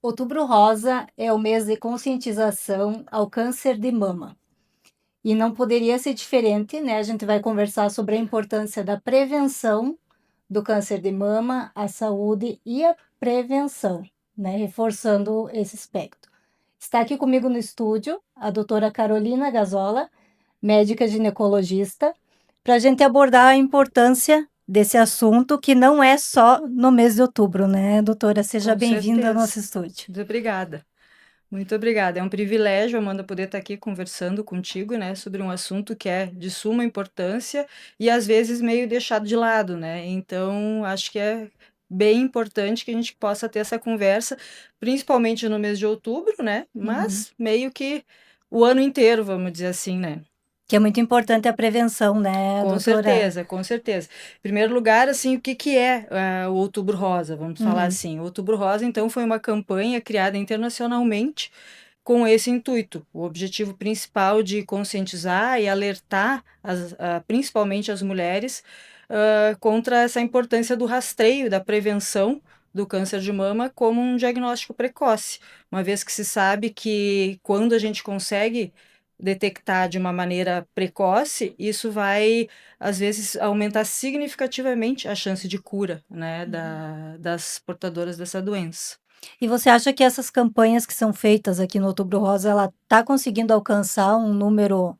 Outubro Rosa é o mês de conscientização ao câncer de mama. E não poderia ser diferente, né? A gente vai conversar sobre a importância da prevenção do câncer de mama, a saúde e a prevenção, né? Reforçando esse aspecto. Está aqui comigo no estúdio a doutora Carolina Gazola, médica ginecologista, para a gente abordar a importância desse assunto que não é só no mês de outubro, né, doutora? Seja Com bem-vinda ao certeza. nosso estúdio. Muito obrigada. Muito obrigada. É um privilégio, Amanda, poder estar aqui conversando contigo, né, sobre um assunto que é de suma importância e às vezes meio deixado de lado, né? Então, acho que é bem importante que a gente possa ter essa conversa, principalmente no mês de outubro, né? Uhum. Mas meio que o ano inteiro, vamos dizer assim, né? Que é muito importante a prevenção, né, Com doutora? certeza, com certeza. Em primeiro lugar, assim, o que que é o Outubro Rosa? Vamos falar Uhum. assim. O Outubro Rosa, então, foi uma campanha criada internacionalmente com esse intuito. O objetivo principal de conscientizar e alertar, principalmente as mulheres, contra essa importância do rastreio, da prevenção do câncer de mama como um diagnóstico precoce, uma vez que se sabe que quando a gente consegue detectar de uma maneira precoce, isso vai, às vezes, aumentar significativamente a chance de cura, né, das portadoras dessa doença. E você acha que essas campanhas que são feitas aqui no Outubro Rosa, ela está conseguindo alcançar um número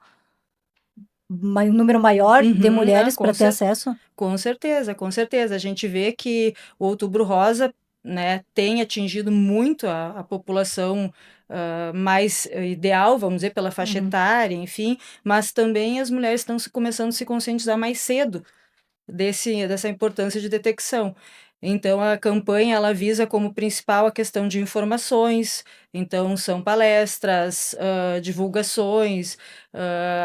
maior de Uhum, ah, mulheres para ter acesso? com certeza, com certeza. A gente vê que o Outubro Rosa, né, tem atingido muito a população mais ideal, vamos dizer, pela faixa Uhum. etária, enfim, mas também as mulheres estão começando a se conscientizar mais cedo dessa importância de detecção. Então, a campanha ela visa como principal a questão de informações, então são palestras, divulgações,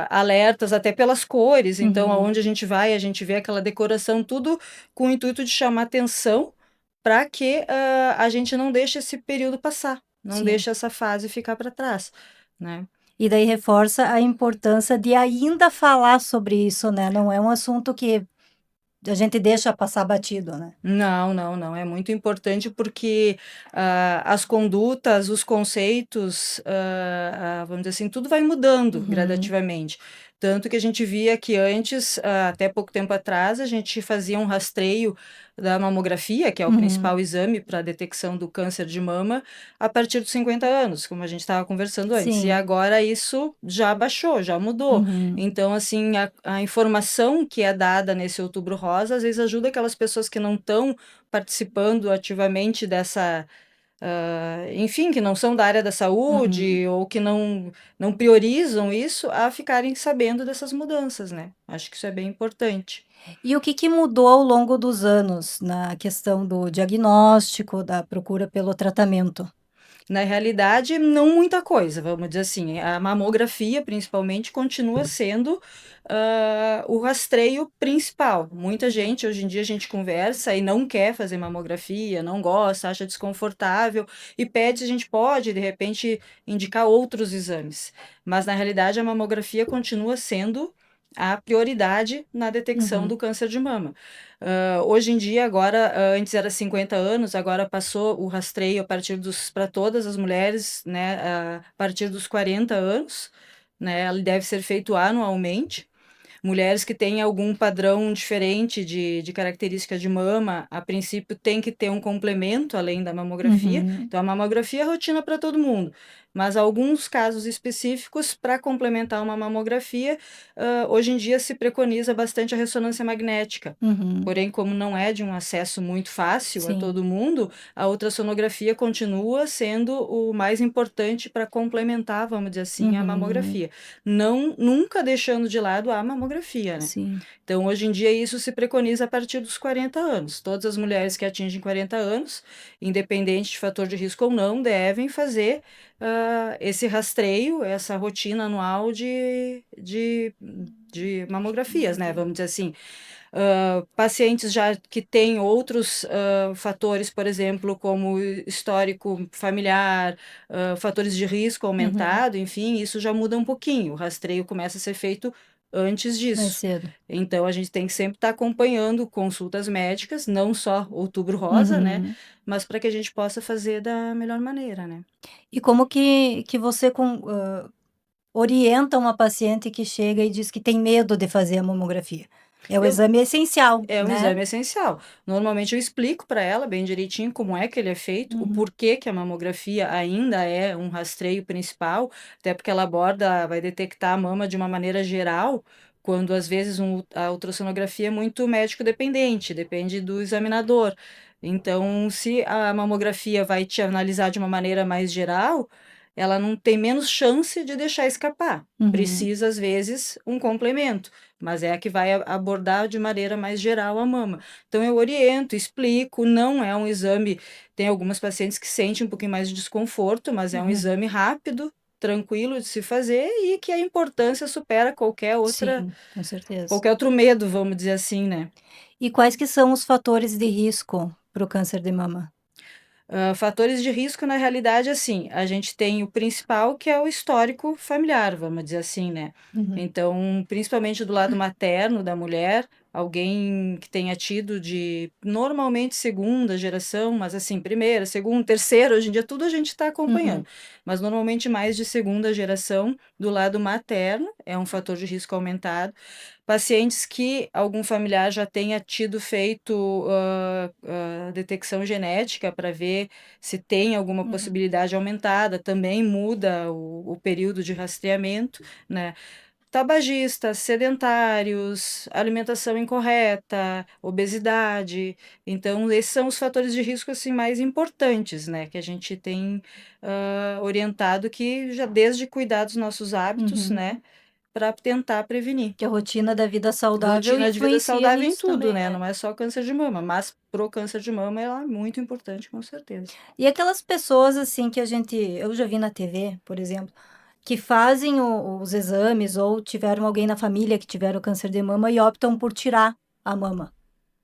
alertas até pelas cores, então Uhum. aonde a gente vai, a gente vê aquela decoração, tudo com o intuito de chamar atenção para que a gente não deixe esse período passar, não Sim. deixe essa fase ficar para trás, né? E daí reforça a importância de ainda falar sobre isso, né? Não é um assunto que a gente deixa passar batido, né? Não, não, não. É muito importante porque as condutas, os conceitos, vamos dizer assim, tudo vai mudando Uhum. gradativamente. Tanto que a gente via que antes, até pouco tempo atrás, a gente fazia um rastreio da mamografia, que é o Uhum. principal exame para a detecção do câncer de mama, a partir dos 50 anos, como a gente estava conversando antes. E Sim. agora isso já baixou, já mudou. Uhum. Então, assim, a informação que é dada nesse Outubro Rosa, às vezes ajuda aquelas pessoas que não estão participando ativamente dessa, enfim, que não são da área da Uhum. saúde ou que não priorizam isso, a ficarem sabendo dessas mudanças, né? Acho que isso é bem importante. E o que que mudou ao longo dos anos na questão do diagnóstico, da procura pelo tratamento? Na realidade, não muita coisa, vamos dizer assim. A mamografia, principalmente, continua sendo o rastreio principal. Muita gente, hoje em dia, a gente conversa e não quer fazer mamografia, não gosta, acha desconfortável e pede se a gente pode, de repente, indicar outros exames. Mas, na realidade, a mamografia continua sendo a prioridade na detecção Uhum. do câncer de mama. Hoje em dia, agora, antes era 50 anos, agora passou o rastreio a partir para todas as mulheres, né, a partir dos 40 anos, né, ele deve ser feito anualmente. Mulheres que têm algum padrão diferente de característica de mama, a princípio tem que ter um complemento além da mamografia. Uhum. Então, a mamografia é rotina para todo mundo, mas alguns casos específicos, para complementar uma mamografia, hoje em dia se preconiza bastante a ressonância magnética. Uhum. Porém, como não é de um acesso muito fácil a Sim. todo mundo, a ultrassonografia continua sendo o mais importante para complementar, vamos dizer assim, a Uhum. mamografia. Não, nunca deixando de lado a mamografia, né? Sim. Então, hoje em dia, isso se preconiza a partir dos 40 anos. Todas as mulheres que atingem 40 anos, independente de fator de risco ou não, devem fazer esse rastreio, essa rotina anual de mamografias, né? Vamos dizer assim. Pacientes já que têm outros fatores, por exemplo, como histórico familiar, fatores de risco Uhum. aumentado, enfim, isso já muda um pouquinho. O rastreio começa a ser feito antes Mais disso. cedo. Então, a gente tem que sempre estar acompanhando consultas médicas, não só Outubro Rosa, né? Uhum. Mas para que a gente possa fazer da melhor maneira, né? E como que você orienta uma paciente que chega e diz que tem medo de fazer a mamografia? É o Eu exame essencial, É um né? exame essencial. Normalmente eu explico para ela bem direitinho como é que ele é feito, o Uhum. porquê que a mamografia ainda é um rastreio principal, até porque ela aborda, vai detectar a mama de uma maneira geral, quando às vezes a ultrassonografia é muito médico dependente, depende do examinador. Então, se a mamografia vai te analisar de uma maneira mais geral, ela não tem menos chance de deixar escapar. Uhum. Precisa, às vezes, um complemento, mas é a que vai abordar de maneira mais geral a mama. Então, eu oriento, explico, não é um exame. Tem algumas pacientes que sentem um pouquinho mais de desconforto, mas é um Uhum. exame rápido, tranquilo de se fazer e que a importância supera Sim, com certeza. qualquer outro medo, vamos dizer assim, né? E quais que são os fatores de risco para o câncer de mama? Fatores de risco, na realidade, assim, a gente tem o principal, que é o histórico familiar, vamos dizer assim, né? Uhum. Então, principalmente do lado materno da mulher, alguém que tenha tido de, normalmente, segunda geração, mas assim, primeira, segunda, terceira, hoje em dia tudo a gente está acompanhando, Uhum. mas normalmente mais de segunda geração do lado materno, é um fator de risco aumentado. Pacientes que algum familiar já tenha tido feito detecção genética para ver se tem alguma Uhum. possibilidade aumentada, também muda o período de rastreamento, né? Tabagistas, sedentários, alimentação incorreta, obesidade. Então, esses são os fatores de risco assim, mais importantes, né? Que a gente tem orientado que já desde cuidar dos nossos hábitos, Uhum. né? Para tentar prevenir. Que a rotina da vida saudável Rotina de vida influencia saudável em nisso tudo, também, né? né? Não é só câncer de mama, mas pro câncer de mama ela é muito importante, com certeza. E aquelas pessoas, assim, que eu já vi na TV, por exemplo, que fazem os exames ou tiveram alguém na família que tiveram câncer de mama e optam por tirar a mama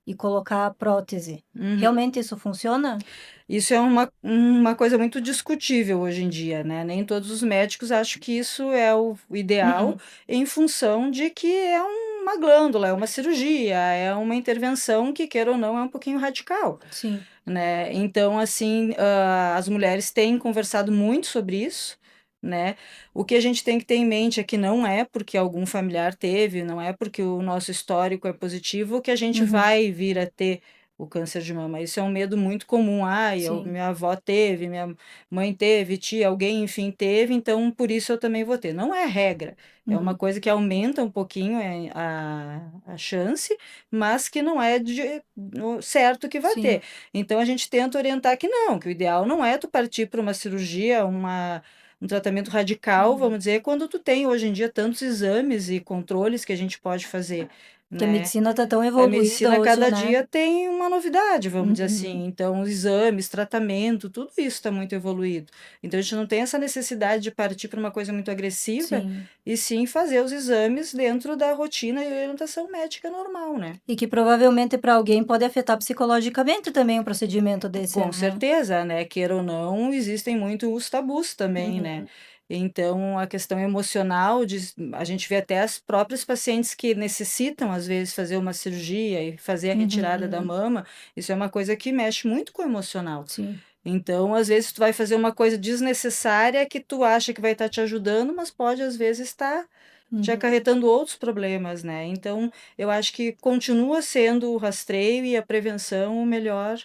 e colocar a prótese. Uhum. Realmente isso funciona? Isso é uma coisa muito discutível hoje em dia, né? Nem todos os médicos acham que isso é o ideal, Uhum. em função de que é uma glândula, é uma cirurgia, é uma intervenção que, queira ou não, é um pouquinho radical, Sim. né? Então, assim, as mulheres têm conversado muito sobre isso, né? O que a gente tem que ter em mente é que não é porque algum familiar teve, não é porque o nosso histórico é positivo que a gente Uhum. vai vir a ter o câncer de mama. Isso é um medo muito comum. Ai, Sim. minha avó teve, minha mãe teve, tia, alguém, enfim, teve, então por isso eu também vou ter. Não é regra. É uma Uhum. coisa que aumenta um pouquinho a chance, mas que não é certo que vai ter. Sim. Então a gente tenta orientar que não, que o ideal não é tu partir para uma cirurgia, um tratamento radical, Uhum. vamos dizer, quando tu tem hoje em dia tantos exames e controles que a gente pode fazer, Que a né? medicina tá tão A evoluída medicina hoje, cada né? dia tem uma novidade, vamos dizer Uhum. assim. Então, os exames, tratamento, tudo isso está muito evoluído. Então, a gente não tem essa necessidade de partir para uma coisa muito agressiva, Sim. e sim fazer os exames dentro da rotina e orientação médica normal, né? E que provavelmente para alguém pode afetar psicologicamente também um procedimento desse, Com né? certeza, né? Queira ou não, existem muito os tabus também, né? Uhum. Então, a questão emocional, a gente vê até as próprias pacientes que necessitam, às vezes, fazer uma cirurgia e fazer a retirada da Uhum. mama, isso é uma coisa que mexe muito com o emocional. Sim. Então, às vezes, tu vai fazer uma coisa desnecessária que tu acha que vai estar te ajudando, mas pode, às vezes, estar te Uhum. acarretando outros problemas, né? Então, eu acho que continua sendo o rastreio e a prevenção o melhor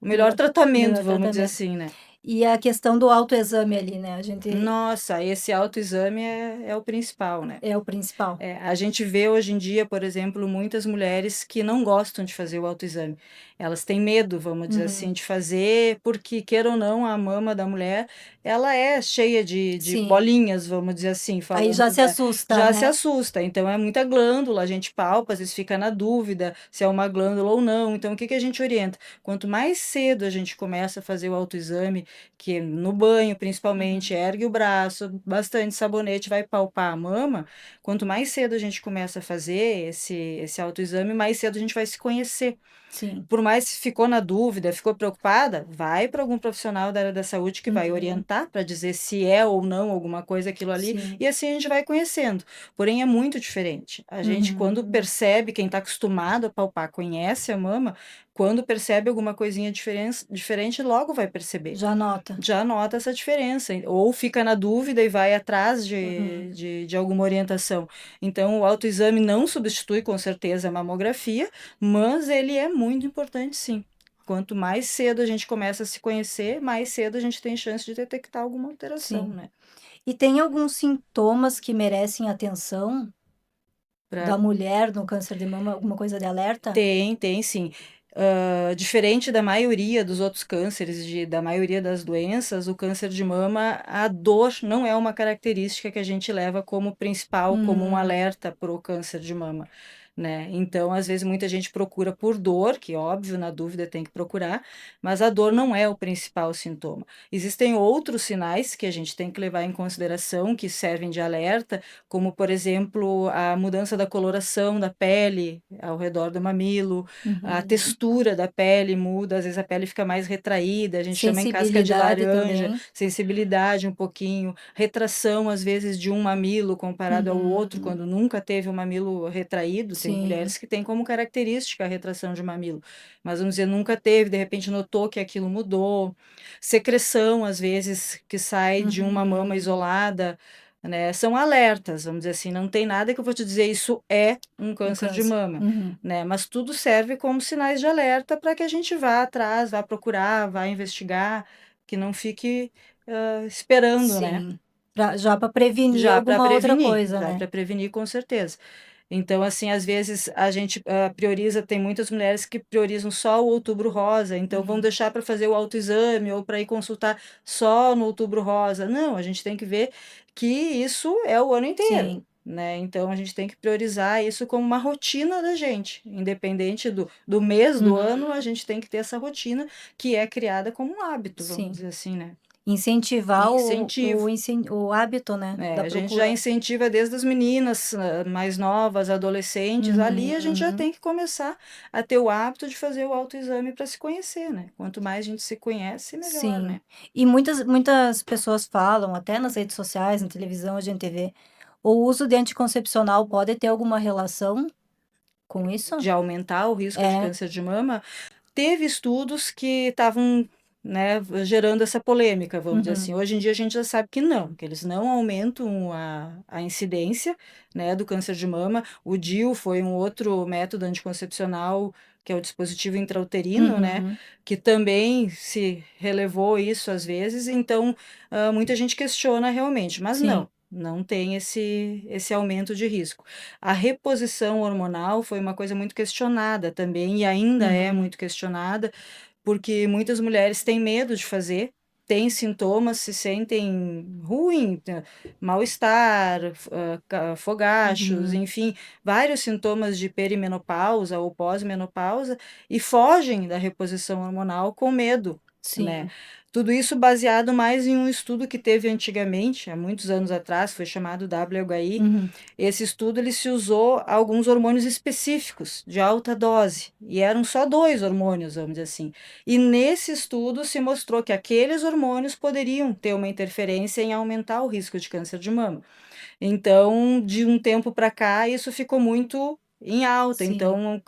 Melhor tratamento, melhor vamos dizer tratamento. assim, né? E a questão do autoexame ali, né, a gente Nossa, esse autoexame é o principal, né? é o principal. A gente vê hoje em dia, por exemplo, muitas mulheres que não gostam de fazer o autoexame. Elas têm medo, vamos dizer assim, Uhum. de fazer, porque, queira ou não, a mama da mulher, ela é cheia de Sim. bolinhas, vamos dizer assim, Aí falando já se assusta, já se né. assusta. Então, é muita glândula, a gente palpa, às vezes fica na dúvida se é uma glândula ou não. Então, o que que a gente orienta? Quanto mais cedo a gente começa a fazer o autoexame, que no banho, principalmente, Uhum. ergue o braço, bastante sabonete, vai palpar a mama. Quanto mais cedo a gente começa a fazer esse autoexame, mais cedo a gente vai se conhecer. Sim. Por mais que ficou na dúvida, ficou preocupada, vai para algum profissional da área da saúde que vai Uhum. orientar para dizer se é ou não alguma coisa aquilo ali, Sim. e assim a gente vai conhecendo. Porém, é muito diferente. A gente, quando Uhum. percebe, quem está acostumado a palpar, conhece a mama, quando percebe alguma coisinha diferente, logo vai perceber. Já nota. Já nota essa diferença, ou fica na dúvida e vai atrás Uhum. de alguma orientação. Então, o autoexame não substitui com certeza a mamografia, mas ele é muito importante, sim. Quanto mais cedo a gente começa a se conhecer, mais cedo a gente tem chance de detectar alguma alteração, Sim. né? E tem alguns sintomas que merecem atenção Pra... da mulher no câncer de mama, alguma coisa de alerta? Tem sim. Diferente da maioria dos outros cânceres, da maioria das doenças, o câncer de mama, a dor não é uma característica que a gente leva como principal, como um Uhum. alerta para o câncer de mama, né? Então, às vezes, muita gente procura por dor, que óbvio, na dúvida tem que procurar, mas a dor não é o principal sintoma. Existem outros sinais que a gente tem que levar em consideração, que servem de alerta, como, por exemplo, a mudança da coloração da pele ao redor do mamilo, a Uhum. textura da pele muda, às vezes a pele fica mais retraída, a gente chama em casca de Sensibilidade laranja, também. sensibilidade um pouquinho, retração às vezes de um mamilo comparado ao outro, Uhum. quando nunca teve um mamilo retraído, tem Sim. mulheres que têm como característica a retração de mamilo, mas vamos dizer, nunca teve, de repente notou que aquilo mudou, secreção às vezes que sai de uma mama Uhum. isolada, né? São alertas, vamos dizer assim, não tem nada que eu vou te dizer, isso é um Um câncer de câncer. mama, Uhum. né? Mas tudo serve como sinais de alerta para que a gente vá atrás, vá procurar, vá investigar, que não fique esperando, né? Sim. Já para prevenir alguma outra coisa, Já né? para prevenir com certeza. Então, assim, às vezes a gente prioriza, tem muitas mulheres que priorizam só o outubro rosa, então vão Uhum. deixar para fazer o autoexame ou para ir consultar só no outubro rosa. Não, a gente tem que ver que isso é o ano inteiro, Sim. né? Então a gente tem que priorizar isso como uma rotina da gente, independente do mês do ano, a Uhum. gente tem que ter essa rotina que é criada como um hábito, vamos Sim. dizer assim, né? Incentivar Incentivo. o hábito, né, É, da a gente já procura. incentiva desde as meninas mais novas, adolescentes, ali a gente já Uhum. tem que começar a ter o hábito de fazer o autoexame para se conhecer, né? Quanto mais a gente se conhece, melhor, Sim. né? E muitas pessoas falam, até nas redes sociais, na televisão, a gente vê, o uso de anticoncepcional pode ter alguma relação com isso? De aumentar o risco de É. câncer de mama, teve estudos que estavam, né, gerando essa polêmica, vamos dizer assim. Uhum. Hoje em dia a gente já sabe que eles não aumentam a incidência, né, do câncer de mama. O DIU foi um outro método anticoncepcional, que é o dispositivo intrauterino, né, Uhum. que também se relevou isso às vezes. Então, muita gente questiona realmente, mas Sim. não tem esse aumento de risco. A reposição hormonal foi uma coisa muito questionada também, e ainda é Uhum. muito questionada, porque muitas mulheres têm medo de fazer, têm sintomas, se sentem ruim, mal-estar, fogachos, Uhum. enfim, vários sintomas de perimenopausa ou pós-menopausa, e fogem da reposição hormonal com medo, né? Sim. Tudo isso baseado mais em um estudo que teve antigamente, há muitos anos atrás, foi chamado WHI. Uhum. Esse estudo ele se usou alguns hormônios específicos de alta dose, e eram só dois hormônios, vamos dizer assim. E nesse estudo se mostrou que aqueles hormônios poderiam ter uma interferência em aumentar o risco de câncer de mama. Então, de um tempo para cá, isso ficou muito em alta. Sim. Então,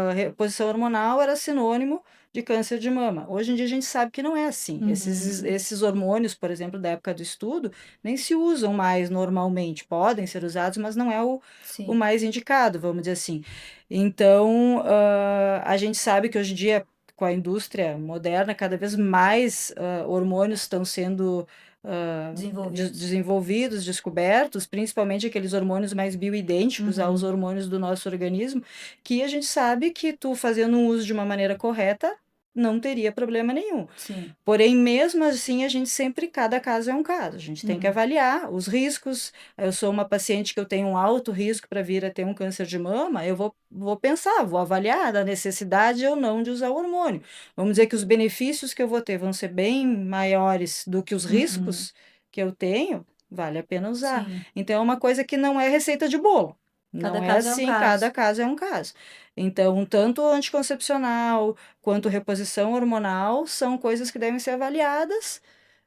a reposição hormonal era sinônimo de câncer de mama. Hoje em dia a gente sabe que não é assim. Uhum. Esses hormônios, por exemplo, da época do estudo, nem se usam mais normalmente. Podem ser usados, mas não é o Sim. mais indicado, vamos dizer assim. Então, a gente sabe que hoje em dia, com a indústria moderna, cada vez mais hormônios estão sendo Desenvolvidos. desenvolvidos, descobertos, principalmente aqueles hormônios mais bioidênticos aos Uhum. hormônios do nosso organismo, que a gente sabe que tu fazendo um uso de uma maneira correta, não teria problema nenhum. Sim. Porém, mesmo assim, a gente sempre, cada caso é um caso. A gente tem que avaliar os riscos. Eu sou uma paciente que eu tenho um alto risco para vir a ter um câncer de mama, eu vou pensar, vou avaliar a necessidade ou não de usar o hormônio. Vamos dizer que os benefícios que eu vou ter vão ser bem maiores do que os Uhum. riscos que eu tenho, vale a pena usar. Sim. Então, é uma coisa que não é receita de bolo. Cada Não é caso é um assim, cada caso. caso é um caso. Então, tanto o anticoncepcional quanto reposição hormonal são coisas que devem ser avaliadas,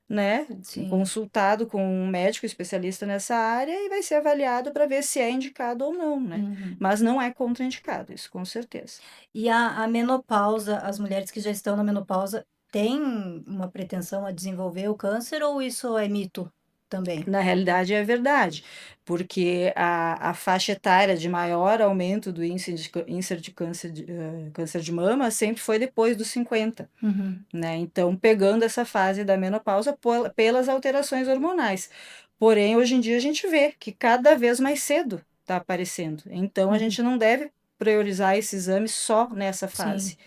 né? Sim. Consultado com um médico especialista nessa área e vai ser avaliado para ver se é indicado ou não, né? Uhum. Mas não é contraindicado, isso com certeza. E a menopausa, as mulheres que já estão na menopausa têm uma pretensão a desenvolver o câncer ou isso é mito também? Na realidade, é verdade, porque a faixa etária de maior aumento do índice de câncer de mama sempre foi depois dos 50. Uhum. Né? Então, pegando essa fase da menopausa pelas alterações hormonais. Porém, hoje em dia a gente vê que cada vez mais cedo está aparecendo. Então, a Uhum. gente não deve priorizar esse exame só nessa Sim. fase.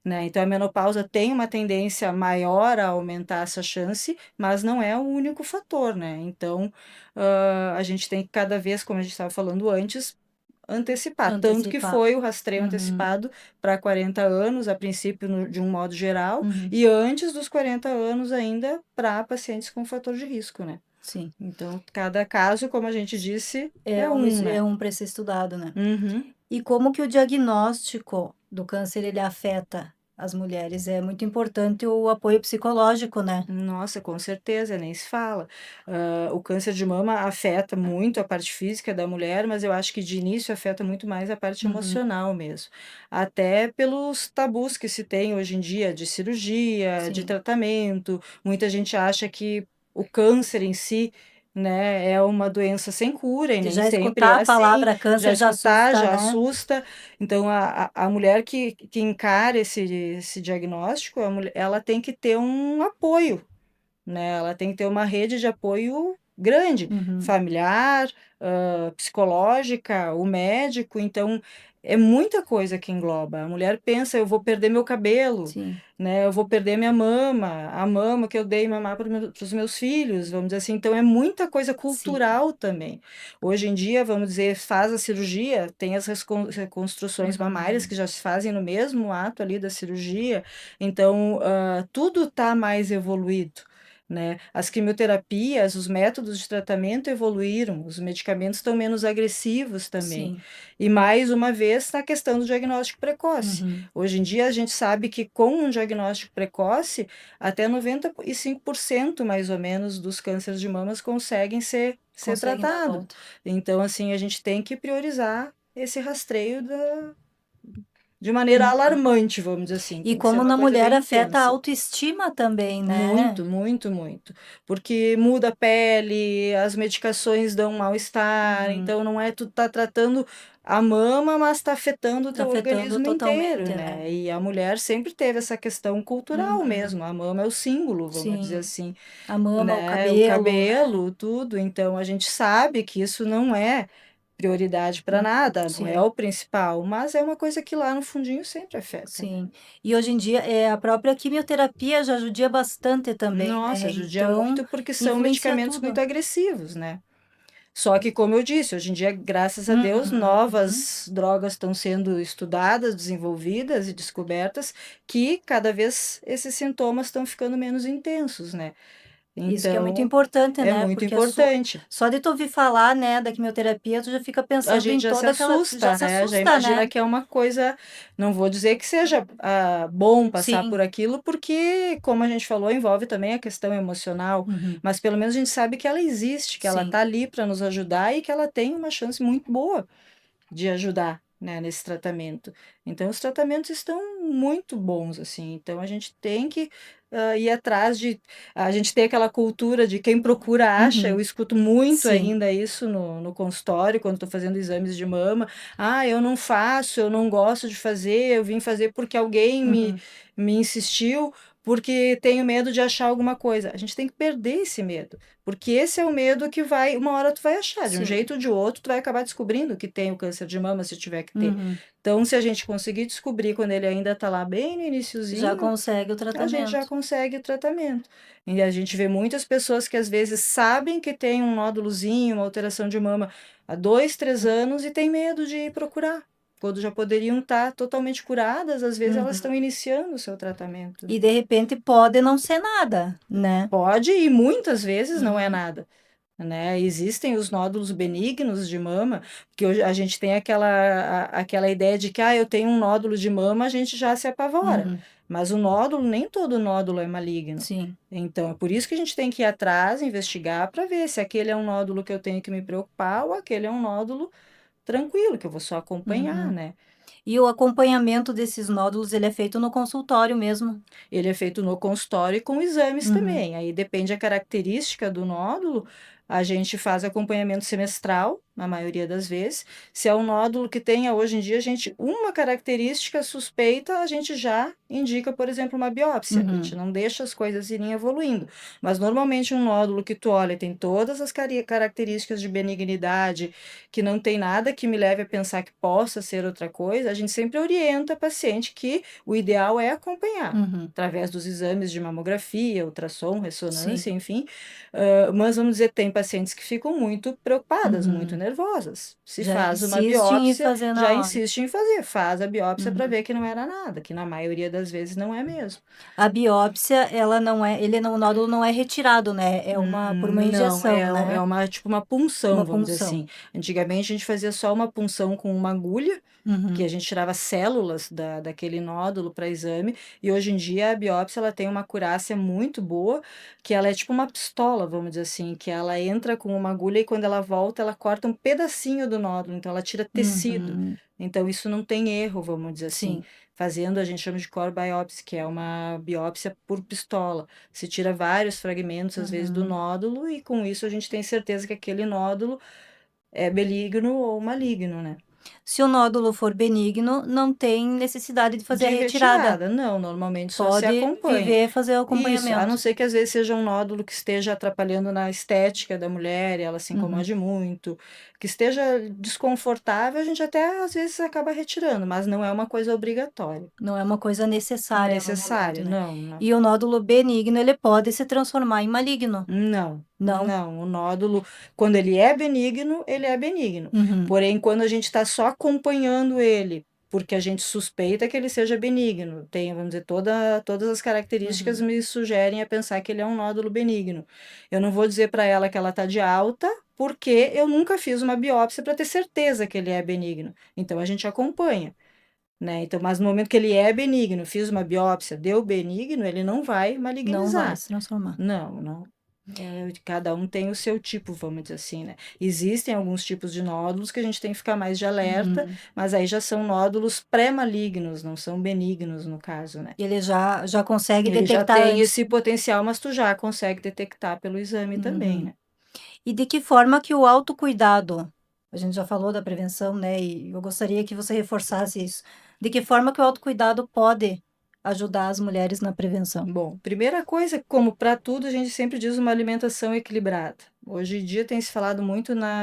Né? Então, a menopausa tem uma tendência maior a aumentar essa chance, mas não é o único fator, né? Então, a gente tem que cada vez, como a gente estava falando antes, antecipar. Tanto que Antecipar. foi o rastreio Uhum. antecipado para 40 anos, a princípio, de um modo geral, Uhum. e antes dos 40 anos ainda para pacientes com fator de risco, né? Sim. Então, cada caso, como a gente disse, é É né? um para ser estudado, né? Uhum. E como que o diagnóstico do câncer ele afeta as mulheres? É muito importante o apoio psicológico, né? Nossa, com certeza, nem se fala. O câncer de mama afeta muito a parte física da mulher, mas eu acho que de início afeta muito mais a parte Uhum. emocional mesmo. Até pelos tabus que se tem hoje em dia de cirurgia, de Sim. tratamento. Muita gente acha que o câncer em si, né, é uma doença sem cura e De nem já sempre escutar é a assim. palavra Já câncer já escutar, assusta, já né? assusta. Então, a mulher que encara esse diagnóstico, ela tem que ter um apoio, né? Ela tem que ter uma rede de apoio grande, Uhum. familiar, psicológica, o médico. Então, é muita coisa que engloba. A mulher pensa, eu vou perder meu cabelo, Sim. né? Eu vou perder minha mama, a mama que eu dei mamar para os meus filhos, vamos dizer assim. Então, é muita coisa Sim. cultural também. Hoje em dia, vamos dizer, faz a cirurgia, tem as reconstruções mamárias Uhum. que já se fazem no mesmo ato ali da cirurgia. Então, tudo está mais evoluído. Né? As quimioterapias, os métodos de tratamento evoluíram, os medicamentos estão menos agressivos também. Sim. E mais uma vez, na questão do diagnóstico precoce. Uhum. Hoje em dia, a gente sabe que com um diagnóstico precoce, até 95% mais ou menos dos cânceres de mamas conseguem ser Conseguem dar a tratados. volta. Então, assim, a gente tem que priorizar esse rastreio de maneira alarmante, vamos dizer assim. E Tem que ser como uma na coisa mulher bem afeta a intensa. autoestima também, né? Muito, muito, muito. Porque muda a pele, as medicações dão mal-estar, Uhum. então não é tu tá tratando a mama, mas está afetando o Tá teu afetando organismo inteiro, totalmente, né? né? E a mulher sempre teve essa questão cultural Uhum. mesmo. A mama é o símbolo, vamos dizer Sim. assim, A mama, o né? O cabelo, né? cabelo, tudo. Então a gente sabe que isso não é prioridade para nada, não é Sim, o principal, mas é uma coisa que lá no fundinho sempre afeta, né? sim. E hoje em dia, a própria quimioterapia já judia bastante também, Nossa, né, judia então muito porque são influencia medicamentos muito tudo. agressivos, né? Só que, como eu disse, hoje em dia, graças a Deus, Uhum. novas drogas estão sendo estudadas, desenvolvidas e descobertas, que cada vez esses sintomas estão ficando menos intensos, né? Isso que é muito Então, importante, é né, muito porque importante. só de tu ouvir falar, né, da quimioterapia, tu já fica A pensando gente em já se toda aquela já assusta, se né? Já assusta, imagina né. que é uma coisa, não vou dizer que seja bom passar por Sim. aquilo, porque, como a gente falou, envolve também a questão emocional, Uhum. mas pelo menos a gente sabe que ela existe, que ela Sim, está ali para nos ajudar e que ela tem uma chance muito boa de ajudar, né, nesse tratamento. Então, os tratamentos estão muito bons, assim. Então, a gente tem que ir atrás de. A gente tem aquela cultura de quem procura acha. Eu uhum. escuto muito Sim. ainda isso no consultório, quando estou fazendo exames de mama. Ah, eu não faço, eu não gosto de fazer, eu vim fazer porque alguém Uhum. me insistiu. porque tenho medo de achar alguma coisa. A gente tem que perder esse medo, porque esse é o medo que vai, uma hora tu vai achar, de um Sim. jeito ou de outro, tu vai acabar descobrindo que tem o câncer de mama se tiver que ter. Uhum. Então, se a gente conseguir descobrir quando ele ainda está lá bem no Já iniciozinho, consegue o a gente já tratamento. consegue o tratamento. E a gente vê muitas pessoas que às vezes sabem que tem um nódulozinho, uma alteração de mama há 2, 3 anos e tem medo de ir procurar. Quando já poderiam estar totalmente curadas, às vezes elas Uhum. estão iniciando o seu tratamento, E né? de repente pode não ser nada, né? Pode e muitas vezes não é Uhum. nada, né? Existem os nódulos benignos de mama, que hoje a gente tem aquela ideia de que, eu tenho um nódulo de mama, a gente já se apavora. Uhum. Mas o nódulo, nem todo nódulo é maligno. Sim. Então, é por isso que a gente tem que ir atrás, investigar, para ver se aquele é um nódulo que eu tenho que me preocupar ou aquele é um nódulo tranquilo, que eu vou só acompanhar, Uhum. né? E o acompanhamento desses nódulos, ele é feito no consultório mesmo? Ele é feito no consultório e com exames Uhum. também. Aí depende da característica do nódulo, a gente faz acompanhamento semestral, na maioria das vezes. Se é um nódulo que tenha hoje em dia, a gente, uma característica suspeita, a gente já indica, por exemplo, uma biópsia. A gente Uhum. não deixa as coisas irem evoluindo. Mas normalmente um nódulo que tu olha tem todas as características de benignidade, que não tem nada que me leve a pensar que possa ser outra coisa, a gente sempre orienta a paciente que o ideal é acompanhar Uhum. através dos exames de mamografia, ultrassom, Sim. ressonância, enfim. Mas vamos dizer, tem pacientes que ficam muito preocupadas, muito Uhum. nervosas. Se Já faz uma insiste em biópsia, fazer já na hora. insiste em fazer, faz a biópsia para Uhum. ver que não era nada, que na maioria das vezes não é mesmo. A biópsia, ela não é, ele não, o nódulo não é retirado, né? É uma por uma Não, injeção, é né? uma tipo uma punção, Uma vamos dizer punção. assim. Antigamente a gente fazia só uma punção com uma agulha, que Uhum. a gente tirava células daquele nódulo para exame, e hoje em dia a biópsia ela tem uma acurácia muito boa, que ela é tipo uma pistola, vamos dizer assim, que ela entra com uma agulha e quando ela volta, ela corta um pedacinho do nódulo, então ela tira tecido. Uhum. Então isso não tem erro, vamos dizer assim. Sim. Fazendo, a gente chama de core biopsy, que é uma biópsia por pistola. Se tira vários fragmentos, às vezes, do Uhum. nódulo, e com isso a gente tem certeza que aquele nódulo é benigno ou maligno, né? Se o nódulo for benigno, não tem necessidade de fazer a De retirada. retirada, não, normalmente só se Pode acompanha. viver, fazer o Isso, a não acompanhamento. ser que às vezes seja um nódulo que esteja atrapalhando na estética da mulher e ela se Uhum. incomode muito, que esteja desconfortável, a gente até às vezes acaba retirando, mas não é uma coisa obrigatória. Não é uma coisa necessária no momento, Necessária, né? não, não. E o nódulo benigno, ele pode se transformar em maligno. Não, Não. não. O nódulo, quando ele é benigno, ele é benigno. Uhum. Porém, quando a gente está só acompanhando ele, porque a gente suspeita que ele seja benigno, tem, vamos dizer, todas as características Uhum. me sugerem a pensar que ele é um nódulo benigno. Eu não vou dizer para ela que ela está de alta, porque eu nunca fiz uma biópsia para ter certeza que ele é benigno. Então a gente acompanha, né? Então, mas no momento que ele é benigno, fiz uma biópsia, deu benigno, ele não vai Não vai malignizar. se transformar. Não, não. Cada um tem o seu tipo, vamos dizer assim, né? Existem alguns tipos de nódulos que a gente tem que ficar mais de alerta, Uhum. mas aí já são nódulos pré-malignos, não são benignos no caso, né? Ele já consegue Ele já detectar tem antes. esse potencial, mas tu já consegue detectar pelo exame também, Uhum. né? E de que forma que o autocuidado, a gente já falou da prevenção, né? E eu gostaria que você reforçasse isso. De que forma que o autocuidado pode ajudar as mulheres na prevenção? Bom, primeira coisa, como para tudo, a gente sempre diz uma alimentação equilibrada. Hoje em dia tem se falado muito na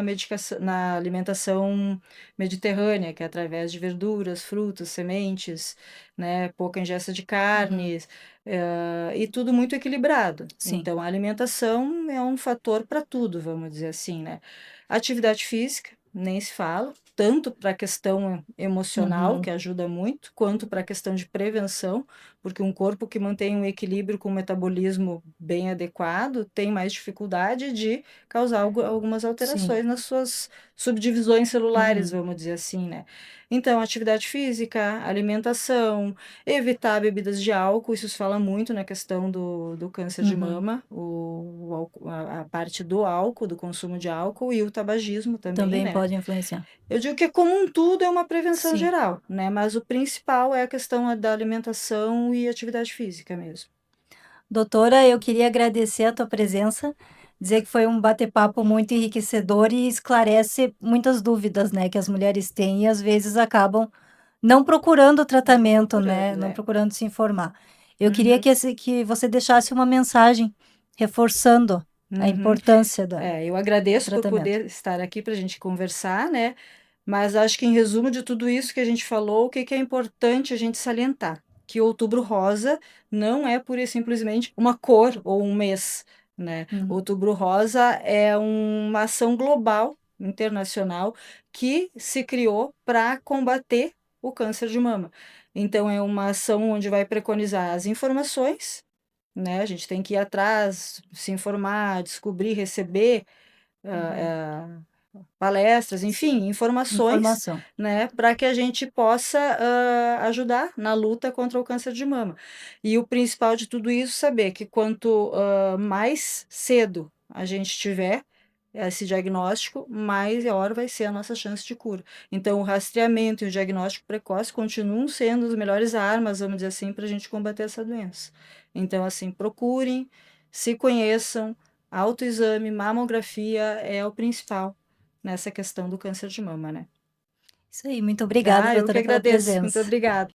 alimentação mediterrânea, que é através de verduras, frutas, sementes, né, pouca ingesta de Uhum. carnes, e tudo muito equilibrado. Sim. Então, a alimentação é um fator para tudo, vamos dizer assim, né? Atividade física, nem se fala, tanto para a questão emocional, que Uhum. ajuda muito, quanto para a questão de prevenção, porque um corpo que mantém um equilíbrio com o metabolismo bem adequado tem mais dificuldade de causar algumas Sim. alterações nas suas subdivisões celulares, Uhum. vamos dizer assim, né? Então, atividade física, alimentação, evitar bebidas de álcool, isso se fala muito na questão do câncer de Uhum. mama, a parte do álcool, do consumo de álcool e o tabagismo também, Também né? pode influenciar. Eu digo que como um tudo é uma prevenção Sim. geral, né? Mas o principal é a questão da alimentação e atividade física mesmo. Doutora, eu queria agradecer a tua presença, dizer que foi um bate-papo muito enriquecedor e esclarece muitas dúvidas, né, que as mulheres têm e às vezes acabam não procurando Não tratamento, né, procurando, não é. procurando se informar. Eu queria que você deixasse uma mensagem reforçando a importância do Eu agradeço por tratamento. poder estar aqui para a gente conversar, né? Mas acho que, em resumo de tudo isso que a gente falou, o que que é importante a gente salientar? Que o Outubro Rosa não é pura e simplesmente uma cor ou um mês, né? O Outubro Rosa é uma ação global, internacional, que se criou para combater o câncer de mama. Então, é uma ação onde vai preconizar as informações, né? A gente tem que ir atrás, se informar, descobrir, receber palestras, enfim, informações, Informação. né, para que a gente possa ajudar na luta contra o câncer de mama. E o principal de tudo isso, saber que quanto mais cedo a gente tiver esse diagnóstico, maior vai ser a nossa chance de cura. Então, o rastreamento e o diagnóstico precoce continuam sendo as melhores armas, vamos dizer assim, para a gente combater essa doença. Então, assim, procurem, se conheçam, autoexame, mamografia é o principal nessa questão do câncer de mama, né? Isso aí, muito obrigada, Eu que doutora, pela agradeço. Muito presença. obrigada.